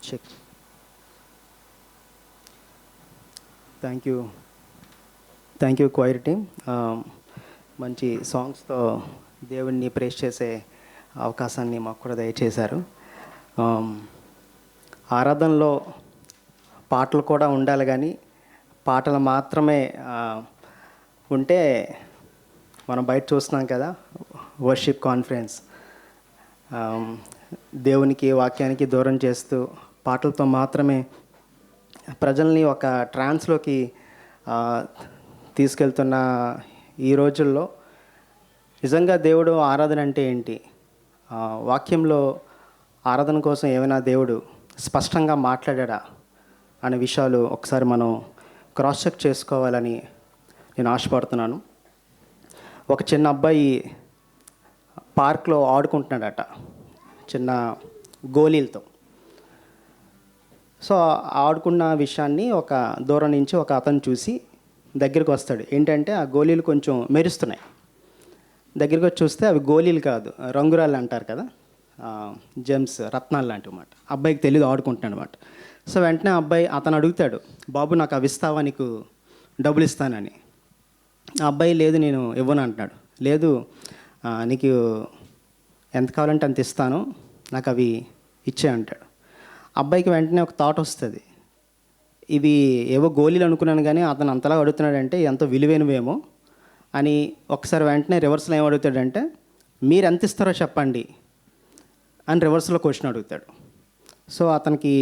Check. Thank you choir team. మంచి సాంగ్స్తో దేవుణ్ణి ప్రేస్ చేసే అవకాశాన్ని మాకు కూడా దయచేశారు. ఆరాధనలో పాటలు కూడా ఉండాలి, కానీ పాటలు మాత్రమే ఉంటే మనం బయట చూస్తున్నాం కదా, వర్షిప్ కాన్ఫరెన్స్ దేవునికి వాక్యానికి దూరం చేస్తూ పాటలతో మాత్రమే ప్రజల్ని ఒక ట్రాన్స్లోకి తీసుకెళ్తున్న ఈ రోజుల్లో నిజంగా దేవుడు ఆరాధన అంటే ఏంటి, వాక్యంలో ఆరాధన కోసం ఏమైనా దేవుడు స్పష్టంగా మాట్లాడా అనే విషయాలు ఒకసారి మనం క్రాస్ చెక్ చేసుకోవాలని నేను ఆశపడుతున్నాను. ఒక చిన్న అబ్బాయి పార్క్లో ఆడుకుంటున్నాడట చిన్న గోళీలతో. సో ఆడుకున్న విషయాన్ని ఒక దూరం నుంచి ఒక అతను చూసి దగ్గరికి వస్తాడు. ఏంటంటే ఆ గోళీలు కొంచెం మెరుస్తున్నాయి. దగ్గరికి వచ్చి చూస్తే అవి గోళీలు కాదు, రంగురాళ్ళు అంటారు కదా, జెమ్స్, రత్నాలు లాంటివి అన్నమాట. అబ్బాయికి తెలియదు, ఆడుకుంటున్నాడు అనమాట. సో వెంటనే అతను అడుగుతాడు, బాబు నాకు అవి ఇస్తావా, నీకు డబ్బులు ఇస్తానని. ఆ అబ్బాయి లేదు నేను ఇవ్వను అంటున్నాడు. లేదు నీకు ఎంత కావాలంటే అంత ఇస్తాను, నాకు అవి ఇచ్చే అంటాడు. అబ్బాయికి వెంటనే ఒక థాట్ వస్తుంది, ఇవి ఏవో గోళీలు అనుకున్నాను కానీ అతను అంతలా అడుగుతున్నాడంటే ఎంతో విలువైనవేమో అని. ఒకసారి వెంటనే రివర్స్లో ఏం అడుగుతాడంటే, మీరు ఎంత ఇస్తారో చెప్పండి అని రివర్స్లో క్వశ్చన్ అడుగుతాడు. సో అతనికి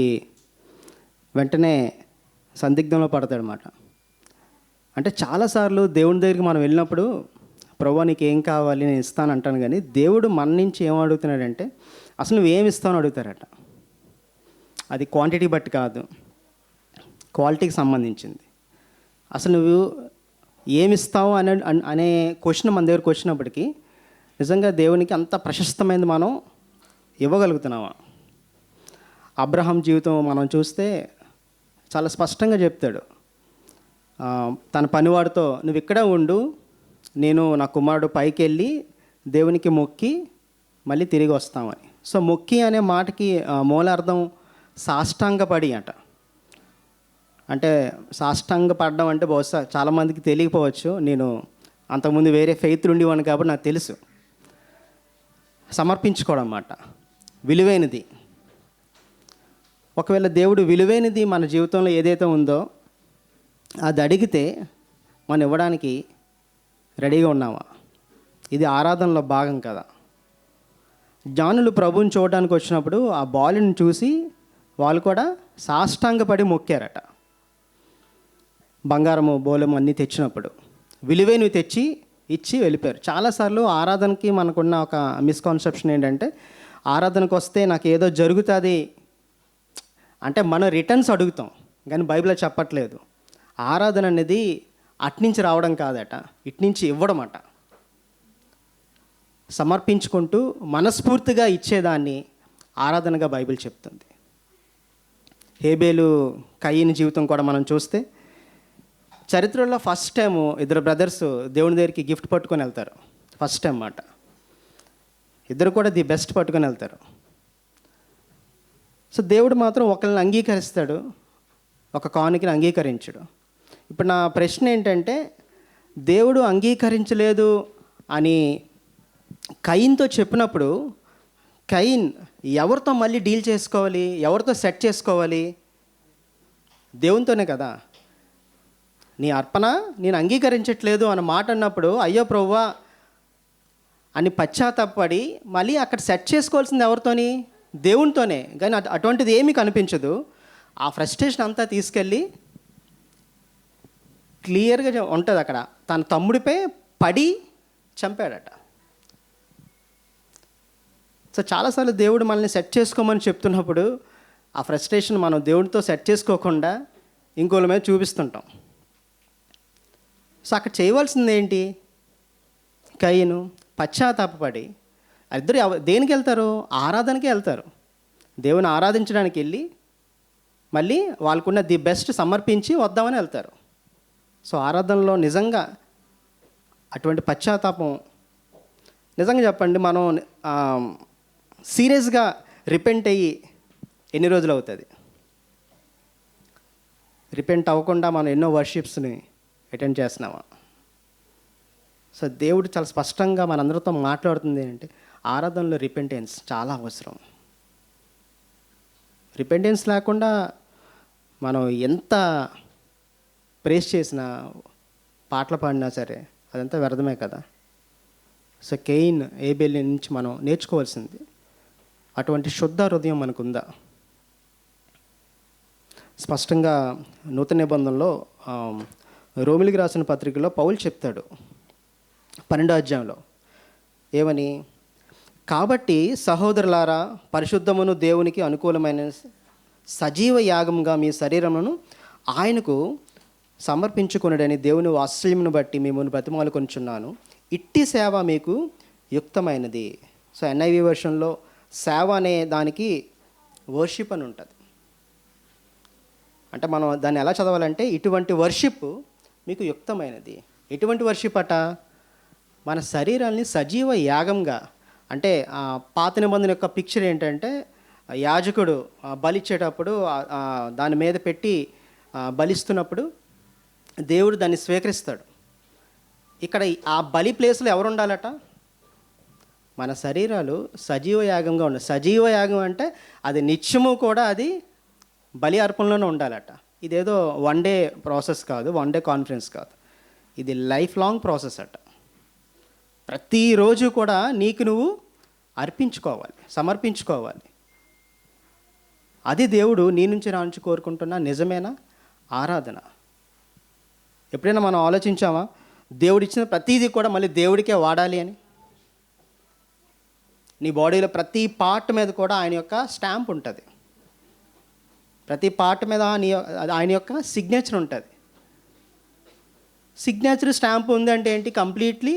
వెంటనే సందిగ్ధంలో పడతాడు అన్నమాట. అంటే చాలాసార్లు దేవుని దగ్గరికి మనం వెళ్ళినప్పుడు ప్రభువా నీకు ఏం కావాలి నేను ఇస్తాను అంటాను, కానీ దేవుడు మన నుంచి ఏం అడుగుతున్నాడంటే అసలు నువ్వు ఏమి ఇస్తావు అని అడుగుతారట. అది క్వాంటిటీ బట్టి కాదు, క్వాలిటీకి సంబంధించింది. అసలు నువ్వు ఏమిస్తావు అనే క్వశ్చన్ మన దగ్గరకు వచ్చినప్పటికీ నిజంగా దేవునికి అంత ప్రశస్తమైనది మనం ఇవ్వగలుగుతున్నావా? అబ్రహాం జీవితం మనం చూస్తే చాలా స్పష్టంగా చెప్తాడు, తన పనివాడితో నువ్వు ఇక్కడే ఉండు, నేను నా కుమారుడు పైకి వెళ్ళి దేవునికి మొక్కి మళ్ళీ తిరిగి వస్తామని. సో మొక్కి అనే మాటకి మూలార్థం సాష్టాంగపడి అంట. అంటే సాష్టాంగపడడం అంటే బహుశా చాలామందికి తెలియకపోవచ్చు, నేను అంతకుముందు వేరే ఫెయిత్లు ఉండేవాడిని కాబట్టి నాకు తెలుసు. సమర్పించుకోవడం అన్నమాట, విలువైనది. ఒకవేళ దేవుడు విలువైనది మన జీవితంలో ఏదైతే ఉందో అది అడిగితే మనం ఇవ్వడానికి రెడీగా ఉన్నామా? ఇది ఆరాధనలో భాగం కదా. జ్ఞానులు ప్రభువుని చూడడానికి వచ్చినప్పుడు ఆ బాలుని చూసి వాళ్ళు కూడా సాష్టాంగపడి మొక్కారట. బంగారము బోలము అన్నీ తెచ్చినప్పుడు విలువైనవి తెచ్చి ఇచ్చి వెళ్ళిపోయారు. చాలాసార్లు ఆరాధనకి మనకున్న ఒక మిస్కాన్సెప్షన్ ఏంటంటే, ఆరాధనకు వస్తే నాకు ఏదో జరుగుతుంది అంటే మనం రిటర్న్స్ అడుగుతాం, కానీ బైబిల్లో చెప్పట్లేదు. ఆరాధన అనేది అట్నుంచి రావడం కాదట, ఇట్నుంచి ఇవ్వడం అట. సమర్పించుకుంటూ మనస్ఫూర్తిగా ఇచ్చేదాన్ని ఆరాధనగా బైబిల్ చెప్తుంది. హేబేలు కయీని జీవితం కూడా మనం చూస్తే చరిత్రలో ఫస్ట్ టైము ఇద్దరు బ్రదర్స్ దేవుని దగ్గరికి గిఫ్ట్ పట్టుకొని వెళ్తారు. ఫస్ట్ టైం అన్నమాట. ఇద్దరు కూడా ది బెస్ట్ పట్టుకొని వెళ్తారు. సో దేవుడు మాత్రం ఒకరిని అంగీకరిస్తాడు, ఒక కానుకని అంగీకరించడు. ఇప్పుడు నా ప్రశ్న ఏంటంటే, దేవుడు అంగీకరించలేదు అని కయీన్తో చెప్పినప్పుడు కయీన్ ఎవరితో మళ్ళీ డీల్ చేసుకోవాలి, ఎవరితో సెట్ చేసుకోవాలి? దేవునితోనే కదా. నీ అర్పణ నేను అంగీకరించట్లేదు అన్న మాట అన్నప్పుడు అయ్యో ప్రభువా అని పశ్చాత్తాపడి మళ్ళీ అక్కడ సెట్ చేసుకోవాల్సింది ఎవరితోని? దేవునితోనే. కానీ అటువంటిది ఏమీ కనిపించదు. ఆ ఫ్రస్ట్రేషన్ అంతా తీసుకెళ్ళి క్లియర్గా ఉంటుంది అక్కడ, తన తమ్ముడిపై పడి చంపాడట. సో చాలాసార్లు దేవుడు మనల్ని సెట్ చేసుకోమని చెప్తున్నప్పుడు ఆ ఫ్రస్ట్రేషన్ మనం దేవుడితో సెట్ చేసుకోకుండా ఇంకోళ్ళ మీద చూపిస్తుంటాం. సో అక్కడ చేయవలసింది ఏంటి? కయీను పశ్చాత్తాపడి ఇద్దరు దేనికి వెళ్తారు? ఆరాధనకే వెళ్తారు. దేవుని ఆరాధించడానికి వెళ్ళి మళ్ళీ వాళ్ళకున్న ది బెస్ట్ సమర్పించి వద్దామని వెళ్తారు. సో ఆరాధనలో నిజంగా అటువంటి పశ్చాత్తాపం, నిజంగా చెప్పండి, మనం సీరియస్గా రిపెంట్ అయ్యి ఎన్ని రోజులు అవుతుంది? రిపెంట్ అవ్వకుండా మనం ఎన్నో వర్షిప్స్ని అటెండ్ చేస్తున్నామా? సో దేవుడు చాలా స్పష్టంగా మనందరితో మాట్లాడుతుంది ఏంటంటే ఆరాధనలో రిపెంటెన్స్ చాలా అవసరం. రిపెంటెన్స్ లేకుండా మనం ఎంత ప్రేస్ చేసినా, పాటలు పాడినా సరే అదంతా వ్యర్థమే కదా. సో కెయిన్ ఏబేల్ నుంచి మనం నేర్చుకోవాల్సింది అటువంటి శుద్ధ హృదయం మనకుందా? స్పష్టంగా నూతన నిబంధనలో రోమిలికి రాసిన పత్రికలో పౌలు చెప్తాడు 12వ అధ్యాయంలో ఏమని, కాబట్టి సహోదరులారా, పరిశుద్ధమును దేవునికి అనుకూలమైన సజీవ యాగంగా మీ శరీరమును ఆయనకు సమర్పించుకొనుడని దేవుని వాత్సల్యమును బట్టి మిమ్మల్ని బ్రతిమాలుకొనుచున్నాను. ఇట్టి సేవ మీకు యుక్తమైనది. సో ఎన్ఐవి వెర్షన్లో సేవ అనే దానికి వర్షిప్ అని ఉంటుంది. అంటే మనం దాన్ని ఎలా చదవాలంటే ఇటువంటి వర్షిప్ మీకు యుక్తమైనది. ఎటువంటి వర్షిప్ అట? మన శరీరాల్ని సజీవ యాగంగా, అంటే పాత నిబంధన యొక్క పిక్చర్ ఏంటంటే యాజకుడు బలిచ్చేటప్పుడు దాని మీద పెట్టి బలిస్తున్నప్పుడు దేవుడు దాన్ని స్వీకరిస్తాడు. ఇక్కడ ఆ బలి ప్లేస్లో ఎవరు ఉండాలట? మన శరీరాలు సజీవ యాగంగా ఉండాలి. సజీవ యాగం అంటే అది నిత్యము కూడా అది బలి అర్పణలోనే ఉండాలట. ఇదేదో వన్ డే ప్రాసెస్ కాదు, వన్ డే కాన్ఫరెన్స్ కాదు, ఇది లైఫ్ లాంగ్ ప్రాసెస్ అట. ప్రతిరోజు కూడా నీకు నువ్వు అర్పించుకోవాలి, సమర్పించుకోవాలి. అది దేవుడు నీ నుంచి నా నుంచి కోరుకుంటున్న నిజమైన ఆరాధన. ఎప్పుడైనా మనం ఆలోచించామా దేవుడు ఇచ్చిన ప్రతీది కూడా మళ్ళీ దేవుడికే వాడాలి అని? నీ బాడీలో ప్రతి పార్ట్ మీద కూడా ఆయన యొక్క స్టాంప్ ఉంటుంది. ప్రతి పార్ట్ మీద ఆయన యొక్క సిగ్నేచర్ ఉంటుంది. సిగ్నేచర్ స్టాంప్ ఉంది అంటే ఏంటి? కంప్లీట్లీ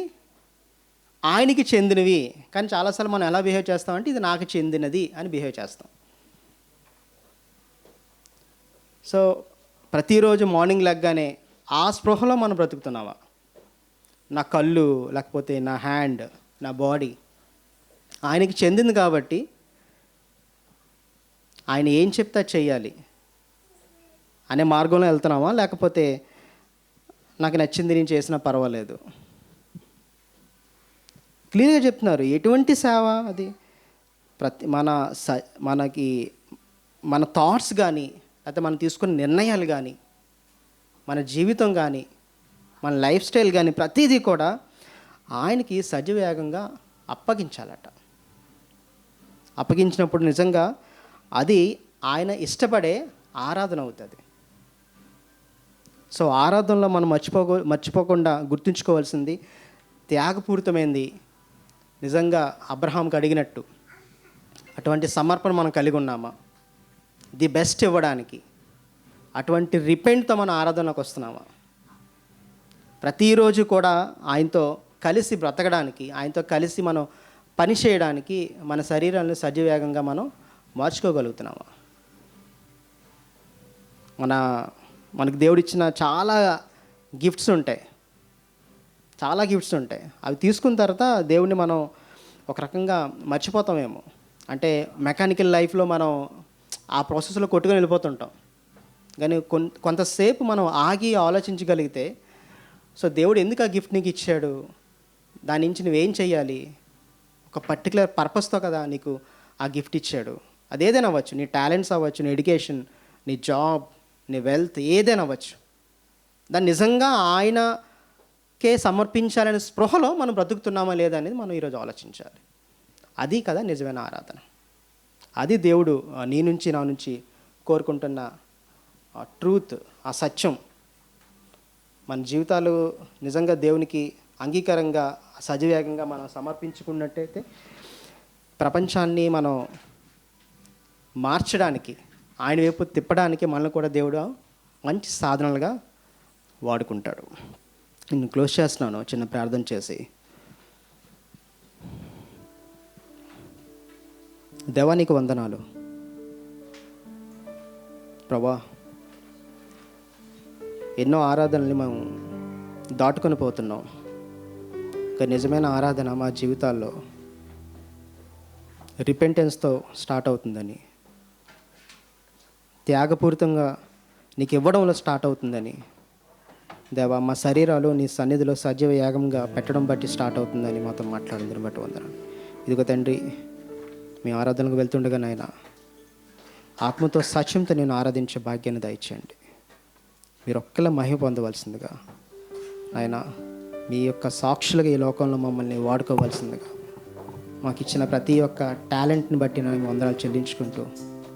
ఆయనకి చెందినవి. కానీ చాలాసార్లు మనం ఎలా బిహేవ్ చేస్తామంటే ఇది నాకు చెందినది అని బిహేవ్ చేస్తాం. సో ప్రతిరోజు మార్నింగ్ లెగ్గానే ఆ స్పృహలో మనం బ్రతుకుతున్నావా? నా కళ్ళు, లేకపోతే నా హ్యాండ్, నా బాడీ ఆయనకి చెందింది కాబట్టి ఆయన ఏం చెప్తే చెయ్యాలి అనే మార్గంలో వెళ్తున్నామా? లేకపోతే నాకు నచ్చింది నేను చేసినా పర్వాలేదు? క్లియర్గా చెప్తున్నారు ఎటువంటి సేవ అది. మనకి మన థాట్స్ కానీ, లేకపోతే మనం తీసుకున్న నిర్ణయాలు కానీ, మన జీవితం కానీ, మన లైఫ్ స్టైల్ కానీ ప్రతిదీ కూడా ఆయనకి సజీవయాగంగా అప్పగించాలట. అప్పగించినప్పుడు నిజంగా అది ఆయన ఇష్టపడే ఆరాధన అవుతుంది. సో ఆరాధనలో మనం మర్చిపోకుండా గుర్తుంచుకోవాల్సింది త్యాగపూరితమైంది. నిజంగా అబ్రహాంకి అడిగినట్టు అటువంటి సమర్పణ మనం కలిగి ఉన్నామా? ది బెస్ట్ ఇవ్వడానికి అటువంటి రిపెంట్తో మన ఆరాధనకు వస్తున్నామా? ప్రతిరోజు కూడా ఆయనతో కలిసి బ్రతకడానికి, ఆయనతో కలిసి మనం పని చేయడానికి మన శరీరాన్ని సజీవేగంగా మనం మార్చుకోగలుగుతున్నామా? మనకు దేవుడిచ్చిన చాలా గిఫ్ట్స్ ఉంటాయి, అవి తీసుకున్న తర్వాత దేవుడిని మనం ఒక రకంగా మర్చిపోతామేమో. అంటే మెకానికల్ లైఫ్లో మనం ఆ ప్రాసెస్లో కొట్టుకొని వెళ్ళిపోతుంటాం. కానీ కొంతసేపు మనం ఆగి ఆలోచించగలిగితే, సో దేవుడు ఎందుకు ఆ గిఫ్ట్ నీకు ఇచ్చాడు, దాని నుంచి నువ్వేం చేయాలి, ఒక పర్టికులర్ పర్పస్తో కదా నీకు ఆ గిఫ్ట్ ఇచ్చాడు. అదేదైనా అవ్వచ్చు, నీ టాలెంట్స్ అవ్వచ్చు, నీ ఎడ్యుకేషన్, నీ జాబ్, నీ వెల్త్, ఏదైనా అవ్వచ్చు. దాన్ని నిజంగా ఆయనకే సమర్పించాలనే స్పృహలో మనం బ్రతుకుతున్నామా లేదా అనేది మనం ఈరోజు ఆలోచించాలి. అది కదా నిజమైన ఆరాధన. అది దేవుడు నీ నుంచి నా నుంచి కోరుకుంటున్న ట్రూత్, ఆ సత్యం. మన జీవితాలు నిజంగా దేవునికి అంగీకారంగా సజీవేగంగా మనం సమర్పించుకున్నట్టయితే ప్రపంచాన్ని మనం మార్చడానికి, ఆయన వైపు తిప్పడానికి మనల్ని కూడా దేవుడు మంచి సాధనలుగా వాడుకుంటాడు. నేను క్లోజ్ చేస్తున్నాను చిన్న ప్రార్థన చేసి. దేవానికి వందనాలు ప్రభా. ఎన్నో ఆరాధనల్ని మనం దాటుకొని పోతున్నాం. ఒక నిజమైన ఆరాధన మా జీవితాల్లో రిపెంటెన్స్తో స్టార్ట్ అవుతుందని, త్యాగపూరితంగా నీకు ఇవ్వడంలో స్టార్ట్ అవుతుందని. దేవా, మా శరీరాలు నీ సన్నిధిలో సజీవ యాగంగా పెట్టడం బట్టి స్టార్ట్ అవుతుందని మాతో మాట్లాడిందని బట్టి వందనాలు. ఇదిగో తండ్రి, మీ ఆరాధనకు వెళ్తుండగా నాయన ఆత్మతో సత్యంతో నేను ఆరాధించే భాగ్యాన్ని దయచేయండి. మీరు ఒక్కలా మహిమ పొందవలసిందిగా ఆయన మీ యొక్క సాక్షులుగా ఈ లోకంలో మమ్మల్ని వాడుకోవాల్సిందిగా, మాకు ఇచ్చిన ప్రతి ఒక్క టాలెంట్ని బట్టి మేము వందనాలు చెల్లించుకుంటూ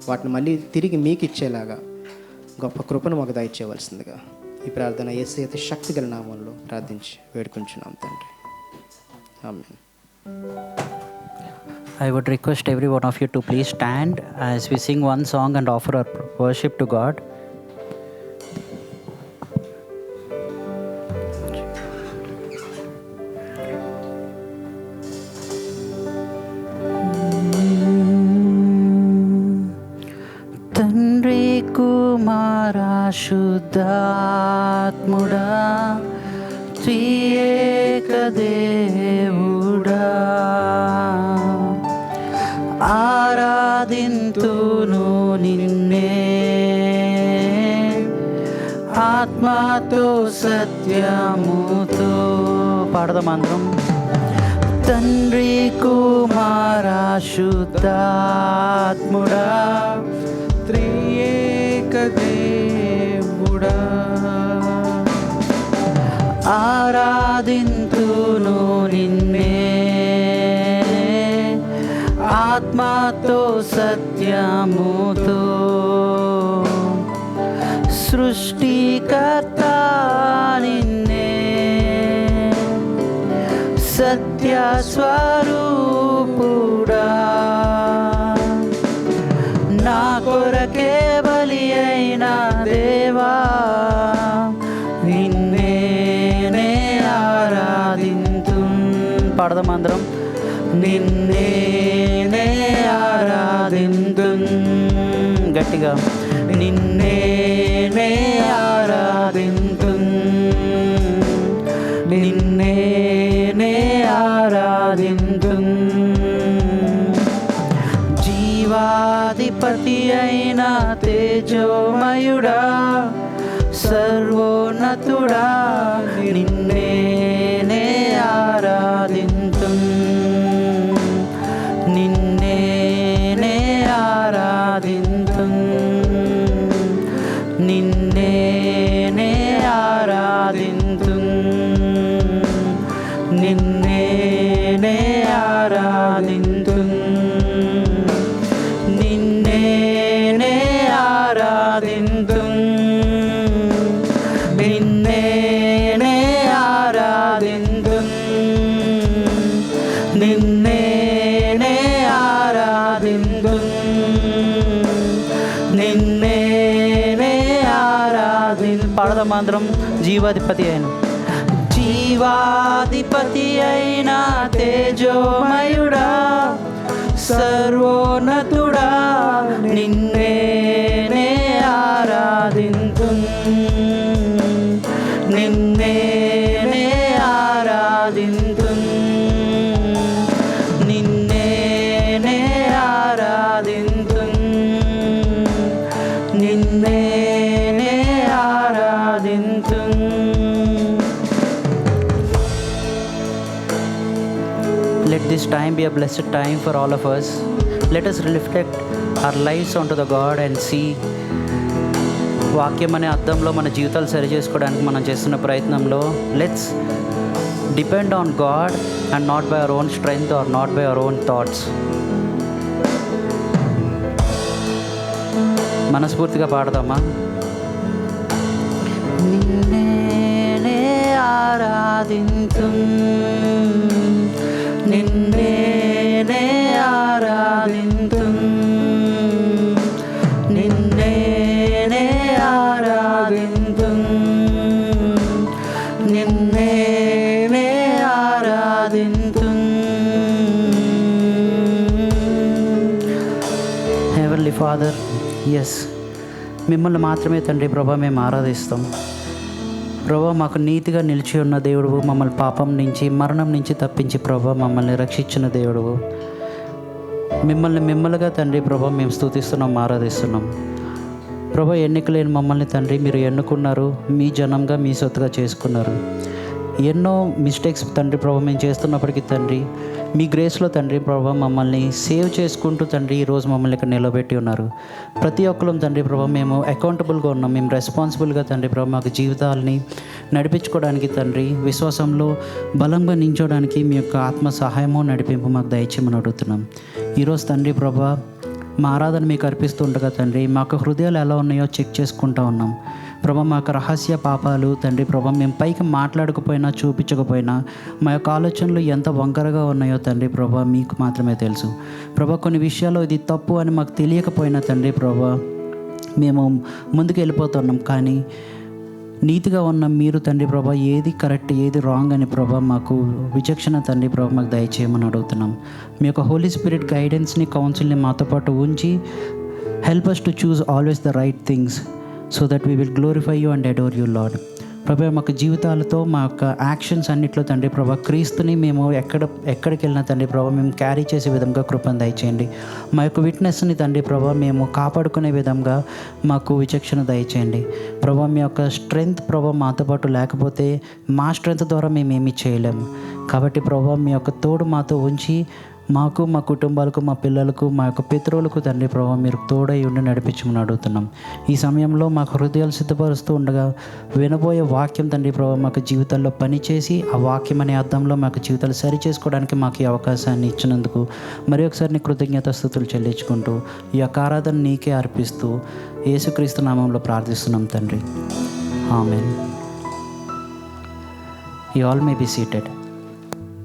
వాటిని మళ్ళీ తిరిగి మీకు ఇచ్చేలాగా గొప్ప కృపను మాకు దయచేయవలసిందిగా ఈ ప్రార్థన యేసయ్య శక్తి గల నామంలో ప్రార్థించి వేడుకుంటున్నాం తండ్రి. ఆమేన్. I would request every one of you to please stand as we sing one song and offer our worship to God. తండ్రి కుమార శుద్ధాత్ముడా త్రియేక దేవుడా ఆరాధింతును నిన్నే ఆత్మతో సత్యముతో. పాడదాం అందరం. తండ్రి కుమార శుద్ధాత్ముడా త్రియేక దేవుడా ఆరాధింతును నిన్నే ఆత్మతో సత్యముతో. సృష్టికర్త నిన్నే సత్య స్వరూపుడా నా కొరకే బలి అయిన దేవా నిన్నే ఆరాధింతు. పాడదాం అందరం. నిన్నే ఆరాధింతు. గట్టిగా. నిన్నే ఆరాధింతు. నిన్నే ఆరాధింతు. జీవాధిపతి అయిన తేజోమయుడా సర్వోన్నతుడా నిన్నే ఆరాధింతు. నిన్నే ఆరాధింతు. నిన్నే ఆరాధింతు. నిన్నే ఆరాధింతు. నిన్నే ఆరాధింతు. నిన్నే ఆరాధింతు. నిన్నే ఆరాధింతు. నిన్నే ఆరాధింతు. పాడదాం మాత్రం. జీవాధిపతి అయిన జీవాధిపతి అయిన తేజోమయుడా సర్వోన్నతుడా నిన్నే ఆరాధింతు. నిన్నే ఆరాధింతు. నిన్నే ఆరాధింతు. నిన్నే ఆరాధింతు. Let this time be a blessed time for all of us. Let us reflect our lives onto the God and see. వాక్యం అనే అద్దంలో మన జీవితాలు సరి చేసుకోవడానికి మనం చేస్తున్న ప్రయత్నంలో let's depend on God and not by our own strength or not by our own thoughts. మనస్ఫూర్తిగా పాడదామా? నిన్నే ఆరాధింతు. నిన్నే ఆరాధింతు. నిన్నే ఆరాధింతు. నిన్నే ఆరాధింతు. హెవెన్లీ ఫాదర్, ఎస్, మిమ్మల్ని మాత్రమే తండ్రి ప్రభా మేము ఆరాధిస్తాం. ప్రభా, మాకు నీతిగా నిలిచి ఉన్న దేవుడువు, మమ్మల్ని పాపం నుంచి మరణం నుంచి తప్పించి ప్రభా మమ్మల్ని రక్షించిన దేవుడువు. మిమ్మల్నిగా తండ్రి ప్రభా మేము స్తుతిస్తున్నాం, ఆరాధిస్తున్నాం. ప్రభా ఎన్నిక లేని మమ్మల్ని తండ్రి మీరు ఎన్నుకున్నారు, మీ జనంగా మీ సొత్తుగా చేసుకున్నారు. ఎన్నో మిస్టేక్స్ తండ్రి ప్రభా మేము చేస్తున్నప్పటికీ తండ్రి మీ గ్రేస్లో తండ్రి ప్రభా మమ్మల్ని సేవ్ చేసుకుంటూ తండ్రి ఈరోజు మమ్మల్ని ఇక్కడ నిలబెట్టి ఉన్నారు. ప్రతి ఒక్కరం తండ్రి ప్రభా మేము అకౌంటబుల్గా ఉన్నాం, మేము రెస్పాన్సిబుల్గా తండ్రి ప్రభా మాకు జీవితాలని నడిపించుకోవడానికి తండ్రి విశ్వాసంలో బలంగా నించోడానికి మీ యొక్క ఆత్మ సహాయము నడిపింపు మాకు దయచేయమని అడుగుతున్నాం. ఈరోజు తండ్రి ప్రభా మా ఆరాధన మీకు అర్పిస్తూ ఉండగా తండ్రి మాకు హృదయాలు ఎలా ఉన్నాయో చెక్ చేసుకుంటూ ఉన్నాం ప్రభా. మాకు రహస్య పాపాలు తండ్రి ప్రభా మేము పైకి మాట్లాడకపోయినా చూపించకపోయినా మా యొక్క ఆలోచనలు ఎంత వంకరగా ఉన్నాయో తండ్రి ప్రభా మీకు మాత్రమే తెలుసు ప్రభా. కొన్ని విషయాల్లో ఇది తప్పు అని మాకు తెలియకపోయినా తండ్రి ప్రభా మేము ముందుకు వెళ్ళిపోతున్నాం. కానీ నీతిగా ఉన్న మీరు తండ్రి ప్రభా ఏది కరెక్ట్ ఏది రాంగ్ అని ప్రభా మాకు విచక్షణ తండ్రి ప్రభా మాకు దయచేయమని అడుగుతున్నాం. మీ యొక్క హోలీ స్పిరిట్ గైడెన్స్ని కౌన్సిల్ని మాతో పాటు ఉంచి help us to choose always the right things so that we will glorify you and adore you, Lord. ప్రభా మాకు జీవితాలతో మా యొక్క యాక్షన్స్ అన్నిట్లో తండ్రి ప్రభా క్రీస్తుని మేము ఎక్కడికి వెళ్ళినా తండ్రి ప్రభా మేము క్యారీ చేసే విధంగా కృపను దయచేయండి. మా యొక్క విట్నెస్ని తండ్రి ప్రభా మేము కాపాడుకునే విధంగా మాకు విచక్షణ దయచేయండి ప్రభా. మీ యొక్క స్ట్రెంగ్త్ ప్రభా మాతో పాటు లేకపోతే మా స్ట్రెంగ్త్ ద్వారా మేము ఏమీ చేయలేము. కాబట్టి ప్రభా మీ యొక్క తోడు మాతో ఉంచి మాకు మా కుటుంబాలకు మా పిల్లలకు మా యొక్క పితరులకు తండ్రి ప్రభావ మీరు తోడై ఉండి నడిపించమని అడుగుతున్నాం. ఈ సమయంలో మాకు హృదయాలు సిద్ధపరుస్తూ ఉండగా వినబోయే వాక్యం తండ్రి ప్రభావ మాకు జీవితాల్లో పనిచేసి ఆ వాక్యం అనే అర్థంలో మాకు జీవితాలు సరి చేసుకోవడానికి మాకు ఈ అవకాశాన్ని ఇచ్చినందుకు మరి ఒకసారి కృతజ్ఞతాస్తుతులు చెల్లించుకుంటూ ఈ యొక్క ఆరాధన నీకే అర్పిస్తూ యేసుక్రీస్తు నామంలో ప్రార్థిస్తున్నాం తండ్రి. ఆమేన్. You all may be seated.